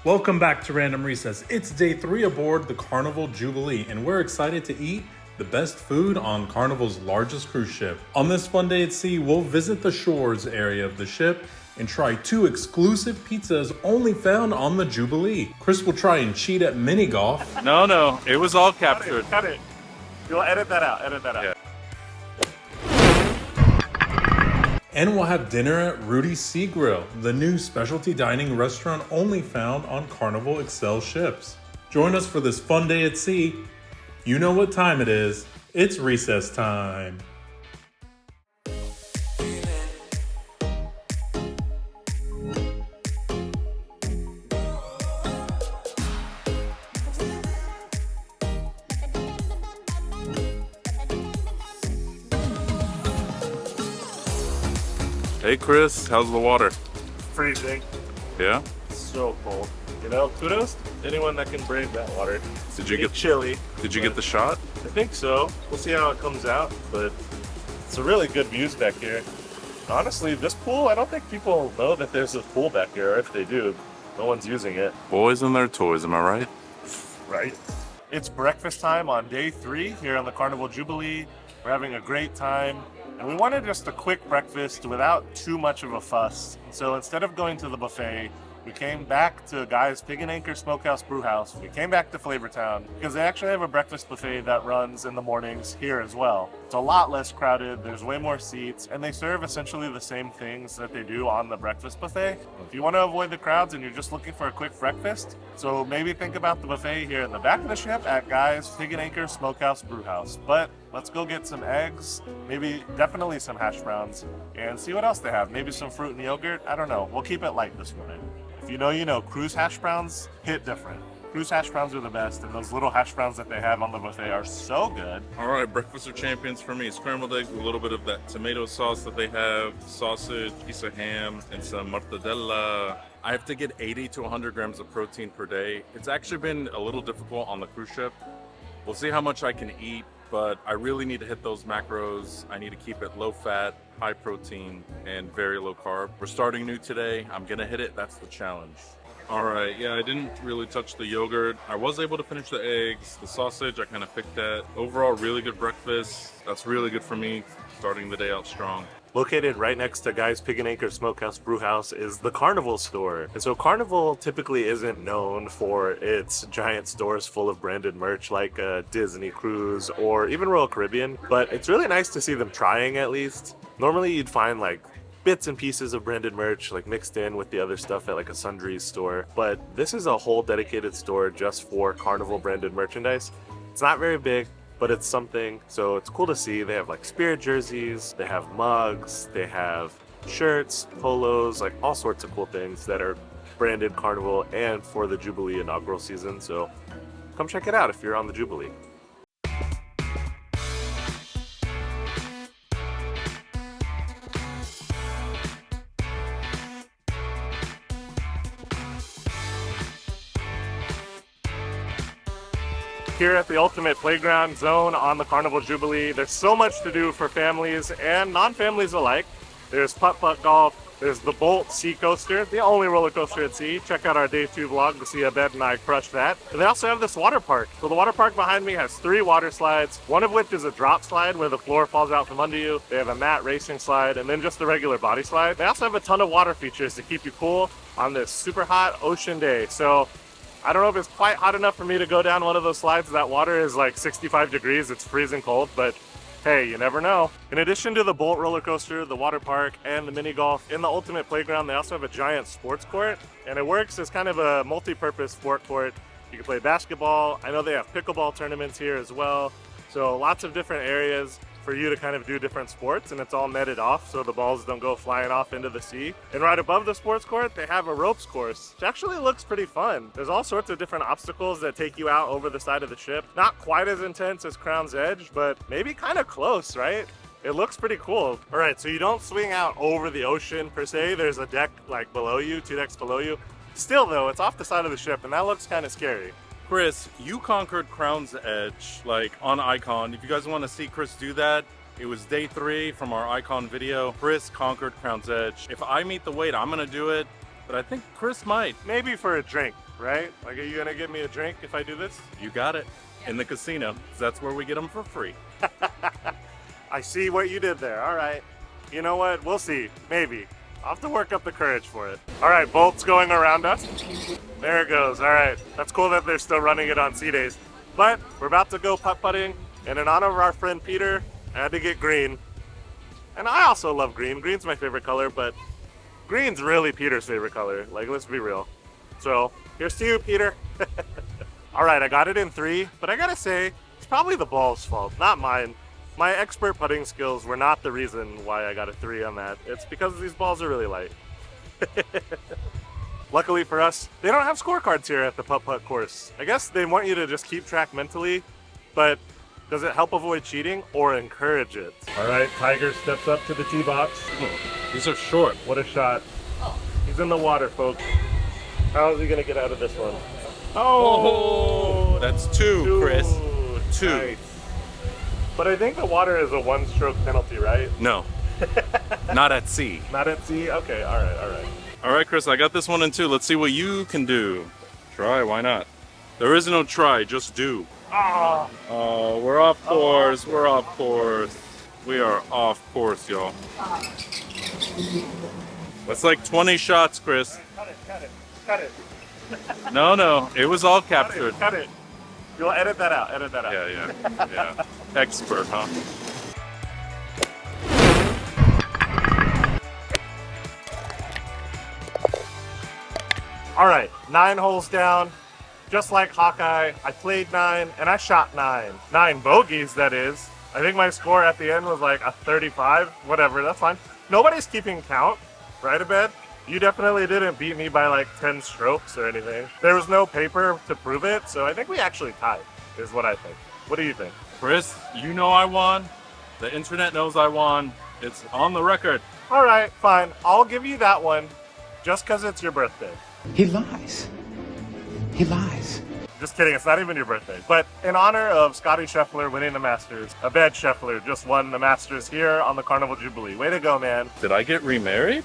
Welcome back to Random Recess. It's day 3 aboard the Carnival Jubilee, and we're excited to eat the best food on Carnival's largest cruise ship. On this fun day at sea, we'll visit the shores area of the ship and try 2 exclusive pizzas only found on the Jubilee. Chris will try and cheat at mini golf. No, it was all captured. Cut it. You'll edit that out. Yeah. And we'll have dinner at Rudy's Seagrill, the new specialty dining restaurant only found on Carnival Excel ships. Join us for this fun day at sea. You know what time it is. It's recess time. Hey Chris, how's the water? Freezing. Yeah? So cold. You know, kudos to anyone that can brave that water. Did you get chilly? Did you get the shot? I think so. We'll see how it comes out, but it's a really good views back here. Honestly, this pool, I don't think people know that there's a pool back here, or if they do, no one's using it. Boys and their toys, am I right? Right. It's breakfast time on day 3 here on the Carnival Jubilee. We're having a great time. And we wanted just a quick breakfast without too much of a fuss. So instead of going to the buffet, we came back to Guy's Pig and Anchor Smokehouse Brewhouse. We came back to Flavortown because they actually have a breakfast buffet that runs in the mornings here as well. It's a lot less crowded, there's way more seats, and they serve essentially the same things that they do on the breakfast buffet. If you want to avoid the crowds and you're just looking for a quick breakfast, so maybe think about the buffet here in the back of the ship at Guy's Pig and Anchor Smokehouse Brewhouse. But let's go get some eggs, definitely some hash browns, and see what else they have. Maybe some fruit and yogurt, I don't know. We'll keep it light this morning. If you know, cruise hash browns hit different. Cruise hash browns are the best, and those little hash browns that they have on the buffet are so good. All right, breakfast of champions for me. Scrambled eggs with a little bit of that tomato sauce that they have, sausage, piece of ham, and some mortadella. I have to get 80 to 100 grams of protein per day. It's actually been a little difficult on the cruise ship. We'll see how much I can eat, but I really need to hit those macros. I need to keep it low fat, high protein, and very low carb. We're starting new today. I'm gonna hit it, that's the challenge. All right, yeah, I didn't really touch the yogurt. I was able to finish the eggs. The sausage, I kind of picked at. Overall, really good breakfast. That's really good for me, starting the day out strong. Located right next to Guy's Pig and Anchor Smokehouse Brewhouse is the Carnival store. And so Carnival typically isn't known for its giant stores full of branded merch like a Disney Cruise or even Royal Caribbean, but it's really nice to see them trying at least. Normally you'd find like bits and pieces of branded merch like mixed in with the other stuff at like a sundries store, but this is a whole dedicated store just for Carnival branded merchandise. It's not very big, but it's something, so it's cool to see. They have like Spirit jerseys, they have mugs, they have shirts, polos, like all sorts of cool things that are branded Carnival and for the Jubilee inaugural season. So come check it out if you're on the Jubilee. Here at the Ultimate Playground Zone on the Carnival Jubilee, there's so much to do for families and non-families alike. There's putt-putt golf, there's the Bolt Sea Coaster, the only roller coaster at sea. Check out our Day 2 vlog to see Abed and I crush that. And they also have this water park. So the water park behind me has 3 water slides, one of which is a drop slide where the floor falls out from under you. They have a mat racing slide and then just a regular body slide. They also have a ton of water features to keep you cool on this super hot ocean day. So I don't know if it's quite hot enough for me to go down one of those slides. That water is like 65 degrees, it's freezing cold, but hey, you never know. In addition to the Bolt roller coaster, the water park, and the mini golf, in the Ultimate Playground, they also have a giant sports court, and it works as kind of a multi-purpose sport court. You can play basketball. I know they have pickleball tournaments here as well. So lots of different areas for you to kind of do different sports, and it's all netted off so the balls don't go flying off into the sea. And right above the sports court, they have a ropes course, which actually looks pretty fun. There's all sorts of different obstacles that take you out over the side of the ship. Not quite as intense as Crown's Edge, but maybe kind of close, right? It looks pretty cool. All right, so you don't swing out over the ocean per se. There's a deck like below you, 2 decks below you. Still though, it's off the side of the ship, and that looks kind of scary. Chris, you conquered Crown's Edge, like on Icon. If you guys want to see Chris do that, it was day 3 from our Icon video. Chris conquered Crown's Edge. If I meet the weight, I'm gonna do it, but I think Chris might. Maybe for a drink. right? Like, are you gonna give me a drink if I do this? You got it. In the casino. That's where we get them for free. I see what you did there. All right. You know what? We'll see. Maybe. I'll have to work up the courage for it. All right, bolts going around us. There it goes. All right. That's cool that they're still running it on sea days. But we're about to go putt-putting, and in honor of our friend Peter, I had to get green. And I also love green. Green's my favorite color, but green's really Peter's favorite color. Like, let's be real. So, here's to you, Peter. All right, I got it in 3, but I gotta say, it's probably the ball's fault, not mine. My expert putting skills were not the reason why I got a 3 on that. It's because these balls are really light. Luckily for us, they don't have scorecards here at the putt-putt course. I guess they want you to just keep track mentally, but does it help avoid cheating or encourage it? All right, Tiger steps up to the tee box. These are short. What a shot. He's in the water, folks. How is he gonna get out of this one? Oh, that's 2, Chris. 2. Nice. But I think the water is a 1-stroke penalty, right? No, not at sea. Not at sea? Okay, all right, all right. All right, Chris, I got this one in 2. Let's see what you can do. Try, why not? There is no try, just do. Ah. Oh, we're off course. We're off course. We are off course, y'all. That's like 20 shots, Chris. Cut it, cut it. No, it was all captured. Cut it. You'll edit that out, edit that out. Yeah. Expert, huh? All right, 9 holes down. Just like Hawkeye, I played 9 and I shot 9. 9 bogeys, that is. I think my score at the end was like a 35. Whatever, that's fine. Nobody's keeping count, right, Abed? You definitely didn't beat me by like 10 strokes or anything. There was no paper to prove it, so I think we actually tied, is what I think. What do you think? Chris, you know I won. The internet knows I won. It's on the record. All right, fine. I'll give you that one just because it's your birthday. He lies. He lies. Just kidding, it's not even your birthday. But in honor of Scotty Scheffler winning the Masters, Abed Scheffler just won the Masters here on the Carnival Jubilee. Way to go, man. Did I get remarried?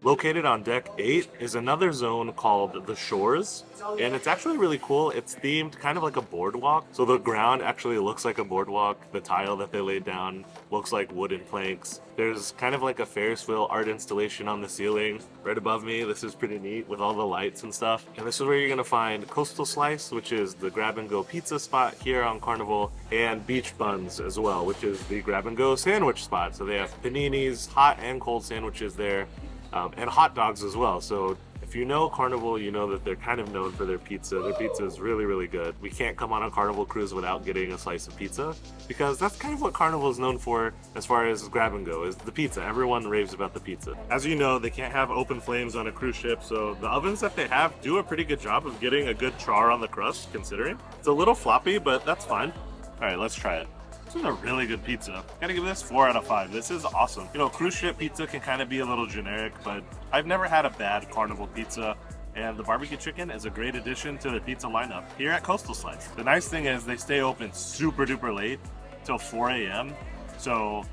Located on deck 8 is another zone called the Shores, and it's actually really cool. It's themed kind of like a boardwalk, so the ground actually looks like a boardwalk. The tile that they laid down looks like wooden planks. There's kind of like a Ferris wheel art installation on the ceiling right above me. This is pretty neat with all the lights and stuff. And this is where you're gonna find Coastal Slice, which is the grab-and-go pizza spot here on Carnival, and Beach Buns as well, which is the grab-and-go sandwich spot. So they have paninis, hot and cold sandwiches there. And hot dogs as well. So if you know Carnival, you know that they're kind of known for their pizza. Their pizza is really, really good. We can't come on a Carnival cruise without getting a slice of pizza, because that's kind of what Carnival is known for as far as grab and go, is the pizza. Everyone raves about the pizza. As you know, they can't have open flames on a cruise ship, so the ovens that they have do a pretty good job of getting a good char on the crust, considering. It's a little floppy, but that's fine. All right, let's try it. This is a really good pizza. Gotta give this 4 out of 5. This is awesome. You know, cruise ship pizza can kind of be a little generic, but I've never had a bad Carnival pizza, and the barbecue chicken is a great addition to the pizza lineup here at Coastal Slice. The nice thing is they stay open super duper late, till 4 a.m. So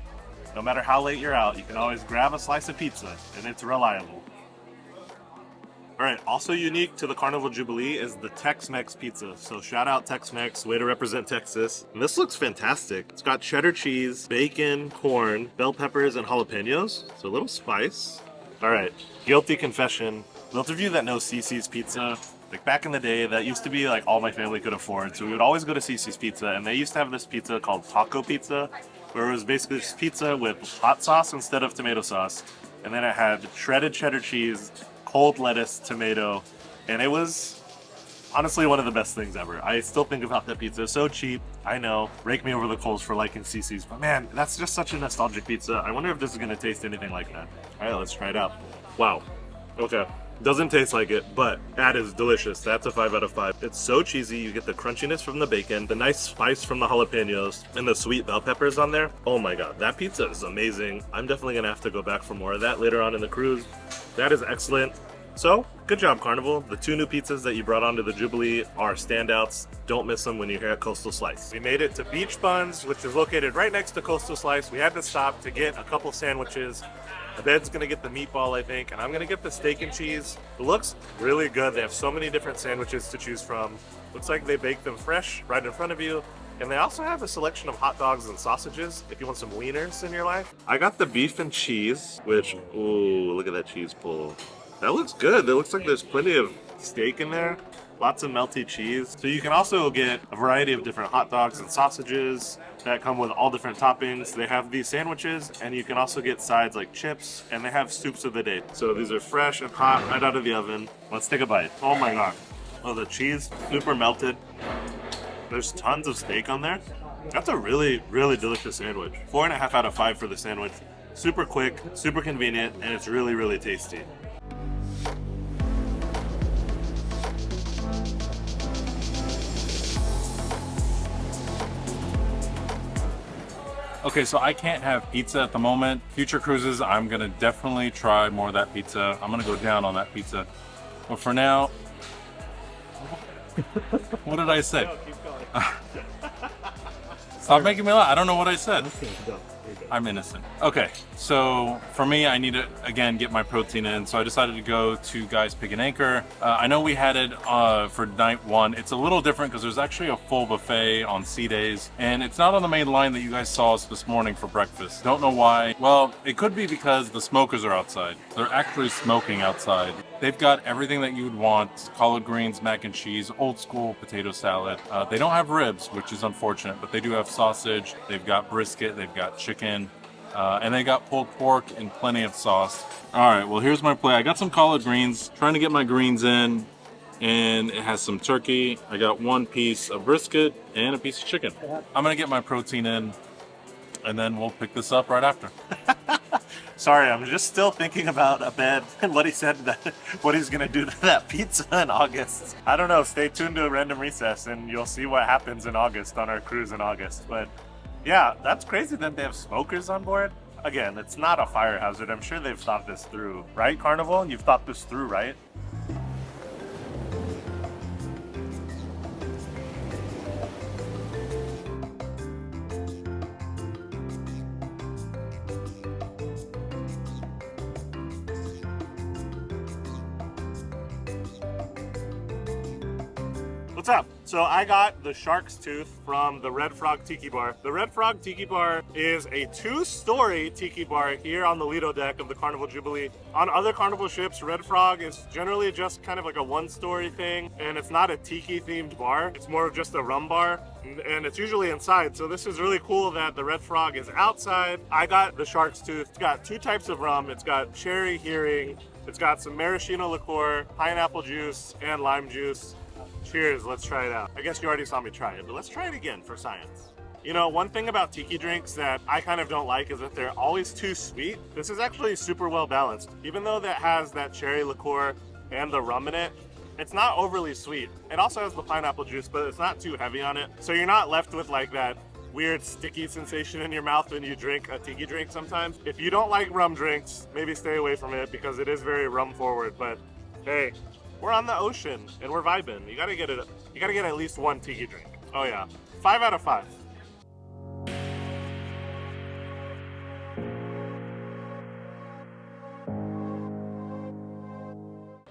no matter how late you're out, you can always grab a slice of pizza, and it's reliable. All right, also unique to the Carnival Jubilee is the Tex-Mex pizza. So shout out Tex-Mex, way to represent Texas. And this looks fantastic. It's got cheddar cheese, bacon, corn, bell peppers, and jalapenos. So a little spice. All right, guilty confession. Those of you that know CC's Pizza, like back in the day, that used to be like all my family could afford. So we would always go to CC's Pizza, and they used to have this pizza called taco pizza, where it was basically just pizza with hot sauce instead of tomato sauce. And then it had shredded cheddar cheese, cold lettuce, tomato, and it was honestly one of the best things ever. I still think about that pizza. It's so cheap, I know. Rake me over the coals for liking CC's, but man, that's just such a nostalgic pizza. I wonder if this is gonna taste anything like that. All right, let's try it out. Wow. Okay. Doesn't taste like it, but that is delicious. That's a 5 out of 5. It's so cheesy. You get the crunchiness from the bacon, the nice spice from the jalapenos, and the sweet bell peppers on there. Oh my god, that pizza is amazing. I'm definitely gonna have to go back for more of that later on in the cruise. That is excellent. So, good job, Carnival. The 2 new pizzas that you brought onto the Jubilee are standouts. Don't miss them when you're here at Coastal Slice. We made it to Beach Buns, which is located right next to Coastal Slice. We had to stop to get a couple sandwiches. Abed's gonna get the meatball, I think, and I'm gonna get the steak and cheese. It looks really good. They have so many different sandwiches to choose from. Looks like they bake them fresh right in front of you. And they also have a selection of hot dogs and sausages if you want some wieners in your life. I got the beef and cheese, which, ooh, look at that cheese pull. That looks good. It looks like there's plenty of steak in there. Lots of melty cheese. So you can also get a variety of different hot dogs and sausages that come with all different toppings. They have these sandwiches, and you can also get sides like chips, and they have soups of the day. So these are fresh and hot right out of the oven. Let's take a bite. Oh my god. Oh, the cheese, super melted. There's tons of steak on there. That's a really, really delicious sandwich. 4.5 out of 5 for the sandwich. Super quick, super convenient, and it's really, really tasty. Okay, so I can't have pizza at the moment. Future cruises, I'm gonna definitely try more of that pizza. I'm gonna go down on that pizza. But for now, what did I say? No, keep going. Stop making me laugh. I don't know what I said. I'm innocent. Okay, so for me, I need to, again, get my protein in. So I decided to go to Guy's Pig and Anchor. I know we had it for night 1. It's a little different because there's actually a full buffet on C days. And it's not on the main line that you guys saw us this morning for breakfast. Don't know why. Well, it could be because the smokers are outside. They're actually smoking outside. They've got everything that you would want. Collard greens, mac and cheese, old school potato salad. They don't have ribs, which is unfortunate, but they do have sausage. They've got brisket, they've got chicken, and they got pulled pork and plenty of sauce. All right, well, here's my plate. I got some collard greens, trying to get my greens in, and it has some turkey. I got 1 piece of brisket and a piece of chicken. I'm gonna get my protein in, and then we'll pick this up right after. Sorry, I'm just still thinking about Abed and what he said, what he's gonna do to that pizza in August. I don't know, stay tuned to Random Recess and you'll see what happens in August on our cruise in August. But yeah, that's crazy that they have smokers on board. Again, it's not a fire hazard. I'm sure they've thought this through. Right, Carnival? You've thought this through, right? What's up? So I got the shark's tooth from the Red Frog Tiki Bar. The Red Frog Tiki Bar is a 2-story tiki bar here on the Lido deck of the Carnival Jubilee. On other Carnival ships, Red Frog is generally just kind of like a 1-story thing, and it's not a tiki themed bar. It's more of just a rum bar, and it's usually inside. So this is really cool that the Red Frog is outside. I got the shark's tooth. It's got 2 types of rum. It's got cherry hearing. It's got some maraschino liqueur, pineapple juice, and lime juice. Cheers, let's try it out. I guess you already saw me try it, but let's try it again for science. You know, one thing about tiki drinks that I kind of don't like is that they're always too sweet. This is actually super well balanced. Even though that has that cherry liqueur and the rum in it, it's not overly sweet. It also has the pineapple juice, but it's not too heavy on it. So you're not left with like that weird sticky sensation in your mouth when you drink a tiki drink sometimes. If you don't like rum drinks, maybe stay away from it because it is very rum forward, but hey, we're on the ocean and we're vibing. You gotta get it. You gotta get at least 1 tiki drink. Oh yeah, 5 out of 5.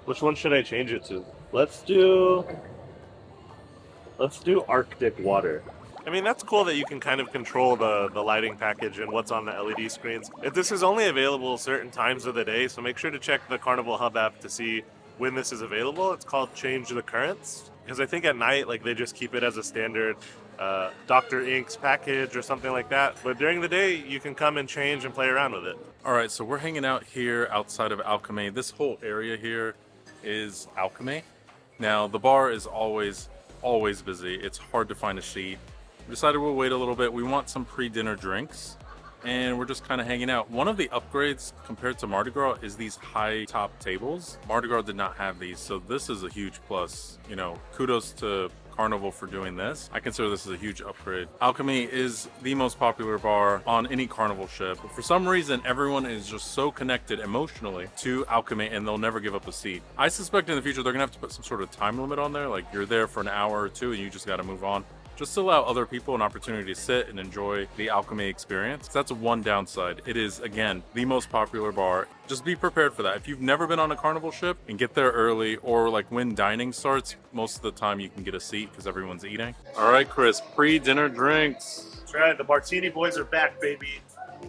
Which one should I change it to? Let's do Arctic water. I mean, that's cool that you can kind of control the lighting package and what's on the LED screens. This is only available certain times of the day, so make sure to check the Carnival Hub app to see when this is available. It's called Change the Currents, because I think at night, like, they just keep it as a standard Dr. Ink's package or something like that. But during the day, you can come and change and play around with it. All right, so we're hanging out here outside of Alchemy. This whole area here is Alchemy. Now, the bar is always busy. It's hard to find a seat. We decided we'll wait a little bit. We want some pre-dinner drinks, and we're just kind of hanging out. One of the upgrades compared to Mardi Gras is these high top tables. Mardi Gras did not have these, so this is a huge plus. You know, kudos to Carnival for doing this. I consider this as a huge upgrade. Alchemy is the most popular bar on any Carnival ship. But for some reason, everyone is just so connected emotionally to Alchemy and they'll never give up a seat. I suspect in the future they're gonna have to put some sort of time limit on there, like you're there for an hour or two and you just gotta move on, just to allow other people an opportunity to sit and enjoy the Alchemy experience. That's one downside. It is, again, the most popular bar. Just be prepared for that. If you've never been on a Carnival ship, and get there early, or like when dining starts, most of the time you can get a seat because everyone's eating. All right, Chris, pre-dinner drinks. That's right, the Martini boys are back, baby.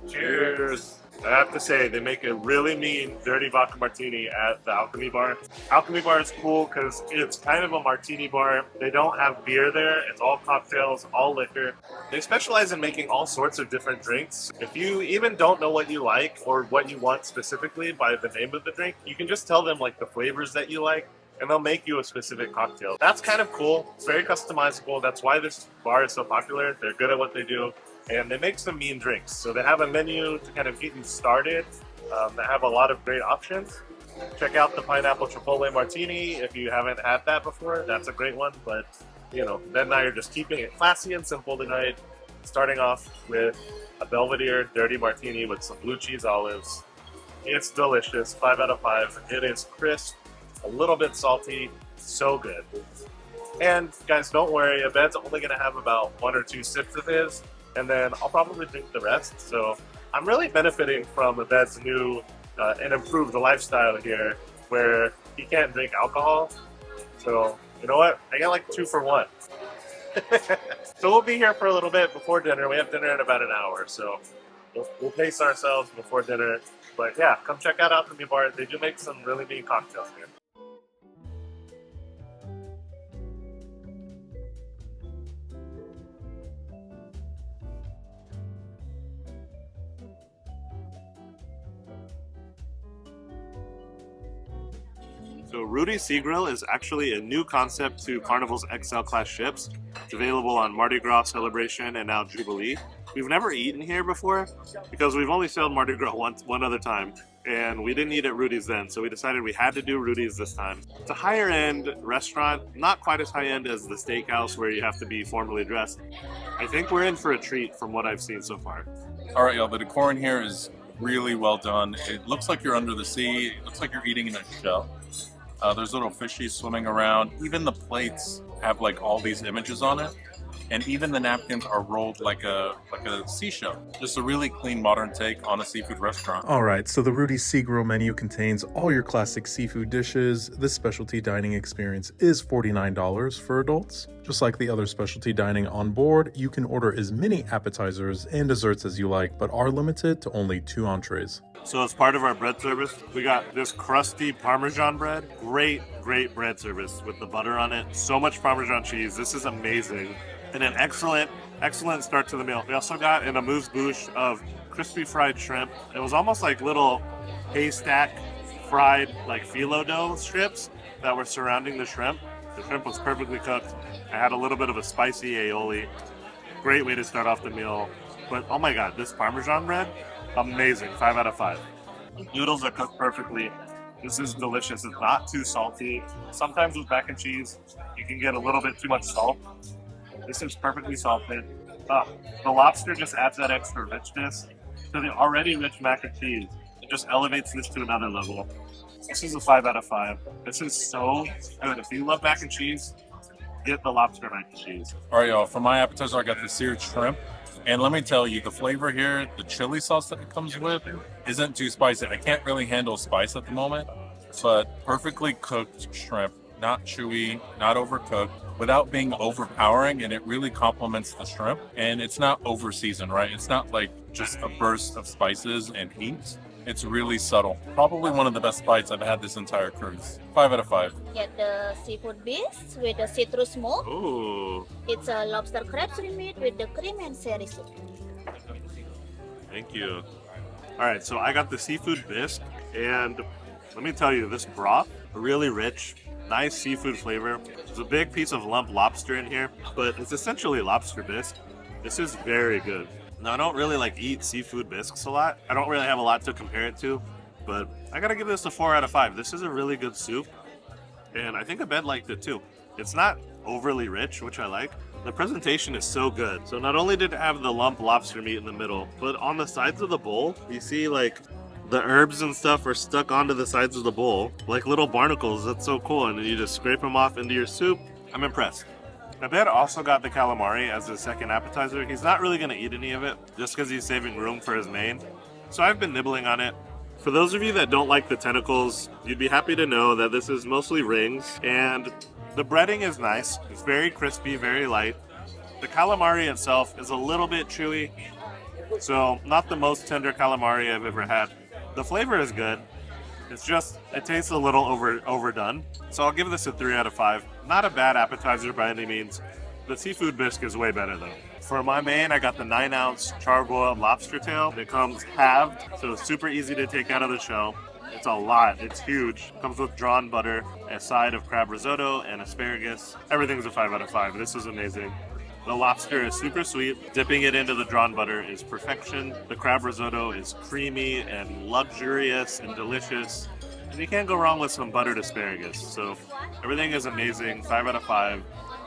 Cheers. I have to say, they make a really mean dirty vodka martini at the Alchemy Bar. Alchemy Bar is cool because it's kind of a martini bar. They don't have beer there. It's all cocktails, all liquor. They specialize in making all sorts of different drinks. If you even don't know what you like or what you want specifically by the name of the drink, you can just tell them like the flavors that you like and they'll make you a specific cocktail. That's kind of cool. It's very customizable. That's why this bar is so popular. They're good at what they do. And they make some mean drinks. So they have a menu to kind of get you started. They have a lot of great options. Check out the Pineapple Chipotle Martini if you haven't had that before. That's a great one. But, you know, then now you're just keeping it classy and simple tonight. Starting off with a Belvedere Dirty Martini with some blue cheese olives. It's delicious. 5 out of 5. It is crisp, a little bit salty, so good. And guys, don't worry. Abed's only going to have about 1 or 2 sips of his. And then I'll probably drink the rest. So I'm really benefiting from Abed's new and improved lifestyle here where he can't drink alcohol. So you know what? I got like 2 for 1. So we'll be here for a little bit before dinner. We have dinner in about an hour. So we'll pace ourselves before dinner. But yeah, come check out Alchemy Bar. They do make some really mean cocktails here. So Rudi Seagrill is actually a new concept to Carnival's Excel class ships. It's available on Mardi Gras Celebration and now Jubilee. We've never eaten here before because we've only sailed Mardi Gras one other time and we didn't eat at Rudi's then, so we decided we had to do Rudi's this time. It's a higher end restaurant, not quite as high end as the steakhouse where you have to be formally dressed. I think we're in for a treat from what I've seen so far. All right, y'all, the decor in here is really well done. It looks like you're under the sea. It looks like you're eating in a shell. There's little fishies swimming around. Even the plates have like all these images on it. And even the napkins are rolled like a seashell. Just a really clean modern take on a seafood restaurant. All right, so the Rudi Seagrill menu contains all your classic seafood dishes. This specialty dining experience is $49 for adults. Just like the other specialty dining on board, you can order as many appetizers and desserts as you like, but are limited to only 2 entrees. So as part of our bread service, we got this crusty Parmesan bread. Great bread service with the butter on it. So much Parmesan cheese. This is amazing. And an excellent start to the meal. We also got an amuse-bouche of crispy fried shrimp. It was almost like little haystack fried like phyllo dough strips that were surrounding the shrimp. The shrimp was perfectly cooked. I had a little bit of a spicy aioli. Great way to start off the meal. But oh my god, this Parmesan bread, amazing. 5 out of 5. The noodles are cooked perfectly. This is delicious. It's not too salty. Sometimes with mac and cheese, you can get a little bit too much salt. This is perfectly salted. The lobster just adds that extra richness to the already rich mac and cheese. It just elevates this to another level. This is a 5 out of 5. This is so good. If you love mac and cheese, get the lobster mac and cheese. All right, y'all, for my appetizer, I got the seared shrimp. And let me tell you, the flavor here, the chili sauce that it comes with, isn't too spicy. I can't really handle spice at the moment, but perfectly cooked shrimp, not chewy, not overcooked, without being overpowering, and it really complements the shrimp. And it's not over seasoned, right? It's not like just a burst of spices and heat. It's really subtle. Probably one of the best bites I've had this entire cruise. 5 out of 5. Get the seafood base with the citrus smoke. Ooh, It's a lobster crab shrimp meat with the cream and sherry soup. thank you. All right, so I got the seafood bisque, and let me tell you, this broth, really rich, nice seafood flavor. There's a big piece of lump lobster in here, but it's essentially lobster bisque. This is very good. Now, I don't really eat seafood bisques a lot. I don't really have a lot to compare it to, but I gotta give this a 4 out of 5. This is a really good soup, and I think Abed liked it too. It's not overly rich, which I like. The presentation is so good. So not only did it have the lump lobster meat in the middle, but on the sides of the bowl, you see like the herbs and stuff are stuck onto the sides of the bowl, like little barnacles. That's so cool. And then you just scrape them off into your soup. I'm impressed. Abed also got the calamari as his second appetizer. He's not really going to eat any of it just because he's saving room for his main. So I've been nibbling on it. For those of you that don't like the tentacles, you'd be happy to know that this is mostly rings, and the breading is nice. It's very crispy, very light. The calamari itself is a little bit chewy, so not the most tender calamari I've ever had. The flavor is good. It's just, it tastes a little overdone. So I'll give this a 3 out of 5. Not a bad appetizer by any means. The seafood bisque is way better though. For my main, I got the 9-ounce charbroiled lobster tail. It comes halved, so it's super easy to take out of the shell. It's a lot, it's huge. Comes with drawn butter, a side of crab risotto, and asparagus. Everything's a 5 out of 5. This is amazing. The lobster is super sweet. Dipping it into the drawn butter is perfection. The crab risotto is creamy and luxurious and delicious. And you can't go wrong with some buttered asparagus. So everything is amazing, 5 out of 5.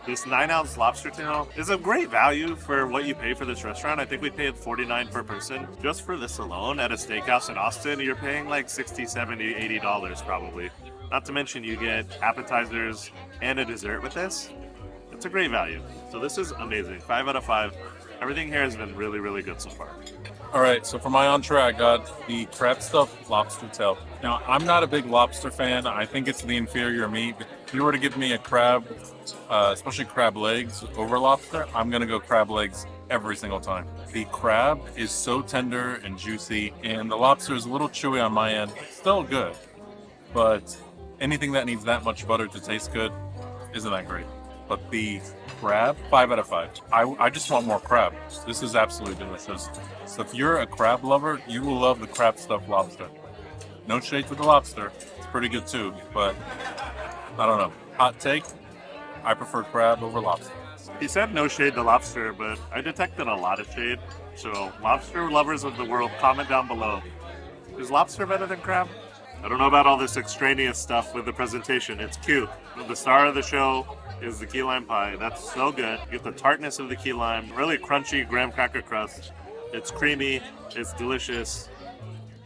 This 9-ounce lobster tail is a great value for what you pay for this restaurant. I think we paid $49 per person. Just for this alone at a steakhouse in Austin, you're paying like $60, $70, $80 probably. Not to mention you get appetizers and a dessert with this. It's a great value. So this is amazing. 5 out of 5. Everything here has been really, really good so far. All right, so for my entree, I got the crab stuffed lobster tail. Now, I'm not a big lobster fan. I think it's the inferior meat. If you were to give me a crab, especially crab legs over lobster, I'm gonna go crab legs every single time. The crab is so tender and juicy, and the lobster is a little chewy on my end. Still good, but anything that needs that much butter to taste good isn't that great. But the crab, 5 out of 5. I just want more crab. This is absolutely delicious. So if you're a crab lover, you will love the crab stuffed lobster. No shade to the lobster. It's pretty good too, but I don't know. Hot take, I prefer crab over lobster. He said no shade to lobster, but I detected a lot of shade. So lobster lovers of the world, comment down below. Is lobster better than crab? I don't know about all this extraneous stuff with the presentation. It's cute. The star of the show is the key lime pie. That's so good. You get the tartness of the key lime, really crunchy graham cracker crust. It's creamy, it's delicious.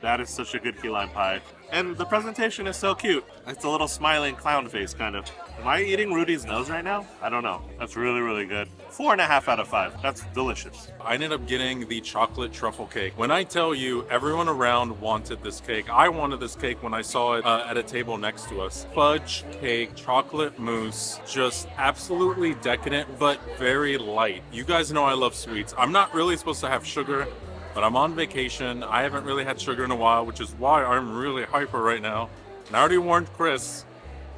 That is such a good key lime pie. And the presentation is so cute. It's a little smiling clown face, kind of. Am I eating Rudy's nose right now? I don't know. That's really, really good. 4.5 out of 5. That's delicious. I ended up getting the chocolate truffle cake. When I tell you, everyone around wanted this cake. I wanted this cake when I saw it at a table next to us. Fudge cake, chocolate mousse, just absolutely decadent, but very light. You guys know I love sweets. I'm not really supposed to have sugar, but I'm on vacation. I haven't really had sugar in a while, which is why I'm really hyper right now. And I already warned Chris.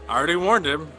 I already warned him.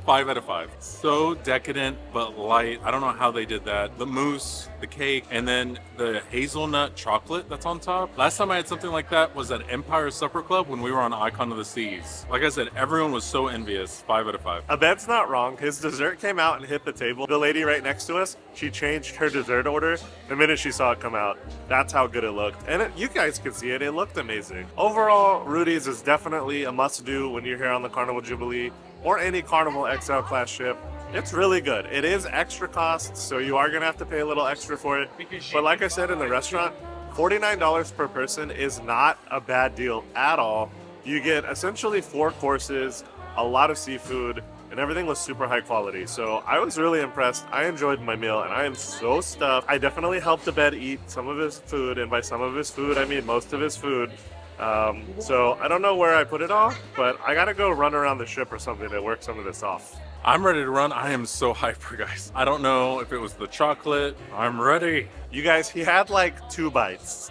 5 out of 5. So decadent, but light. I don't know how they did that. The mousse, the cake, and then the hazelnut chocolate that's on top. Last time I had something like that was at Empire Supper Club when we were on Icon of the Seas. Like I said, everyone was so envious. 5 out of 5. Abed's not wrong. His dessert came out and hit the table. The lady right next to us, she changed her dessert order the minute she saw it come out. That's how good it looked. And you guys can see it. It looked amazing. Overall, Rudy's is definitely a must-do when you're here on the Carnival Jubilee or any Carnival Excel class ship. It's really good. It is extra cost, so you are gonna have to pay a little extra for it. But like I said in the restaurant, $49 per person is not a bad deal at all. You get essentially 4 courses, a lot of seafood, and everything was super high quality. So I was really impressed. I enjoyed my meal, and I am so stuffed. I definitely helped Abed eat some of his food, and by some of his food, I mean most of his food. So I don't know where I put it all, but I gotta go run around the ship or something to work some of this off. I'm ready to run. I am so hyper, guys. I don't know if it was the chocolate. I'm ready. You guys, he had like 2 bites.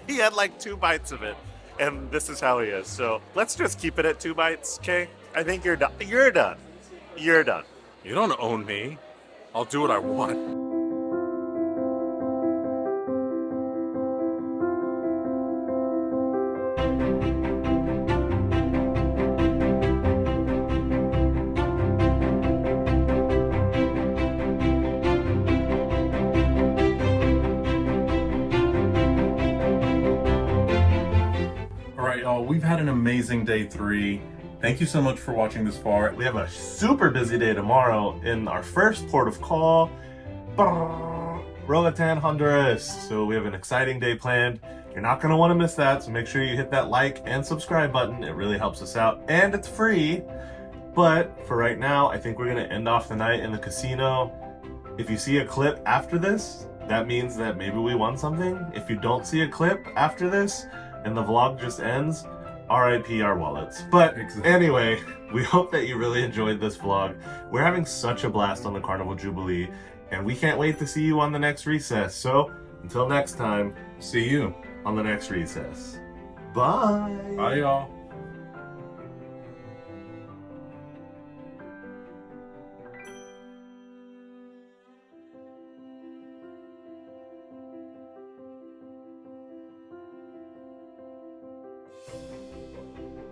He had like 2 bites of it, and this is how he is. So let's just keep it at 2 bites, okay? I think you're done. You're done. You're done. You don't own me. I'll do what I want. We've had an amazing day 3. Thank you so much for watching this far. We have a super busy day tomorrow in our first port of call, Roatan, Honduras. So we have an exciting day planned. You're not going to want to miss that, so make sure you hit that like and subscribe button. It really helps us out, and it's free. But for right now, I think we're going to end off the night in the casino. If you see a clip after this, that means that maybe we won something. If you don't see a clip after this and the vlog just ends, RIP our wallets. But anyway, we hope that you really enjoyed this vlog. We're having such a blast on the Carnival Jubilee, and we can't wait to see you on the next recess. So until next time, See you on the next recess. Bye. Bye, y'all.